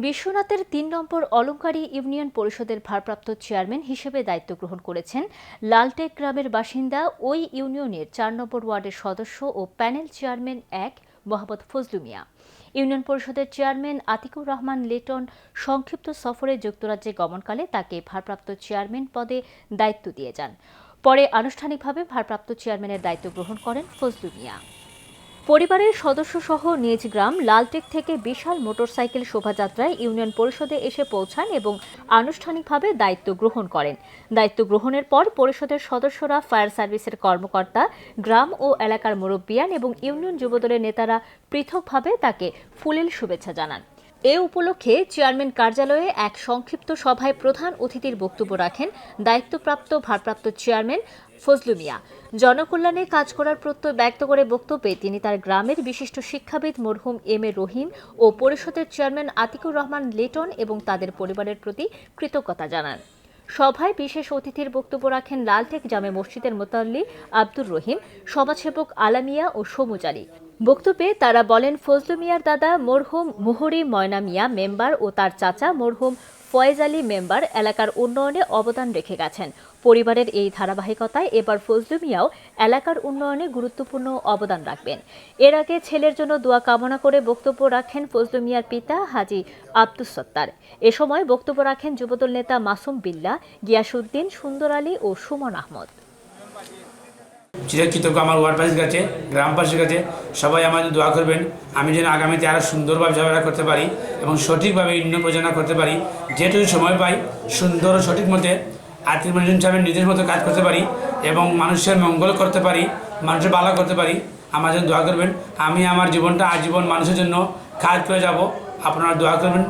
বিশ্বনাথের ৩ নম্বর Alankari union পরিষদের ভারপ্রাপ্ত chairman হিসেবে দায়িত্ব গ্রহণ করেছেন লালটেক গ্রামের বাসিন্দা ওই ইউনিয়নের ৪ নম্বর ওয়ার্ডের সদস্য ও প্যানেল চেয়ারম্যান মোহাম্মদ ফজলু মিয়া। ইউনিয়ন পরিষদের চেয়ারম্যান আতিকুর রহমান লিটন সংক্ষিপ্ত সফরে যুক্তরাজ্যে গমনকালে তাকে ভারপ্রাপ্ত চেয়ারম্যান পদে দায়িত্ব দিয়ে যান। পরে আনুষ্ঠানিকভাবে ভারপ্রাপ্ত চেয়ারম্যানের দায়িত্ব গ্রহণ করেন ফজলু মিয়া। পরিবারের সদস্যসহ নিজ গ্রাম লালটেক থেকে বিশাল মোটরসাইকেল শোভাযাত্রায় ইউনিয়ন পরিষদে এসে পৌঁছান এবং আনুষ্ঠানিকভাবে দায়িত্ব গ্রহণ করেন। দায়িত্ব গ্রহণের পর পরিষদের সদস্যরা, ফায়ার সার্ভিসের কর্মকর্তা, গ্রাম ও এলাকার মুরব্বিয়ান এবং ইউনিয়ন যুবদলের নেতারা পৃথকভাবে তাকে ফুলেল শুভেচ্ছা জানান। এ উপলক্ষে চেয়ারম্যান কার্যালয়ে এক সংক্ষিপ্ত সভায় প্রধান অতিথির বক্তব্য রাখেন দায়িত্বপ্রাপ্ত ভারপ্রাপ্ত চেয়ারম্যান ফজলু মিয়া। জনকল্যাণে কাজ করার প্রত্যয় ব্যক্ত করে বক্তব্যে তিনি তার গ্রামের বিশিষ্ট শিক্ষাবিদ মরহুম এম.এ. রহিম ও পরিষদের চেয়ারম্যান আতিকুর রহমান লিটন এবং তাদের পরিবারের প্রতি কৃতজ্ঞতা জানান। সভায় বিশেষ অতিথির বক্তব্য রাখেন লালটেক জামে মসজিদের মোতাল্লি আব্দুর রহিম, সমাজসেবক আলামিয়া ও সমুজ আলী। বক্তব্যে তারা বলেন, ফজলু মিয়ার দাদা মরহুম মুহুরী ময়না মিয়া মেম্বার ও তার চাচা মরহুম ফয়েজ আলী মেম্বার এলাকার উন্নয়নে অবদান রেখে গেছেন। পরিবারের এই ধারাবাহিকতায় এবার ফজলু মিয়াও এলাকার উন্নয়নে গুরুত্বপূর্ণ অবদান রাখবেন। এর আগে ছেলের জন্য দোয়া কামনা করে বক্তব্য রাখেন ফজলু মিয়ার পিতা হাজী আব্দুস সত্তার। এ সময় বক্তব্য রাখেন যুবদল নেতা মাসুম বিল্লাহ, গিয়াসউদ্দিন, সুন্দর আলী ও সুমন আহমদ। চিরকৃতজ্ঞ আমার ওয়ার্ডবাসীর কাছে, গ্রামবাসীর কাছে। সবাই আমাদের দোয়া করবেন, আমি যেন আগামীতে আরও সুন্দরভাবে ঝামেলা করতে পারি এবং সঠিকভাবে উন্নয়ন পরিচালনা করতে পারি। যেটুকু সময় পাই সুন্দর ও সঠিক মতে আর্থিক মানুষ হিসাবে নিজের মতো কাজ করতে পারি এবং মানুষের মঙ্গল করতে পারি, মানুষের ভালো করতে পারি। আমার জন্য দোয়া করবেন। আমি আমার জীবনটা আজীবন মানুষের জন্য কাজ করে যাব। আপনারা দোয়া করবেন।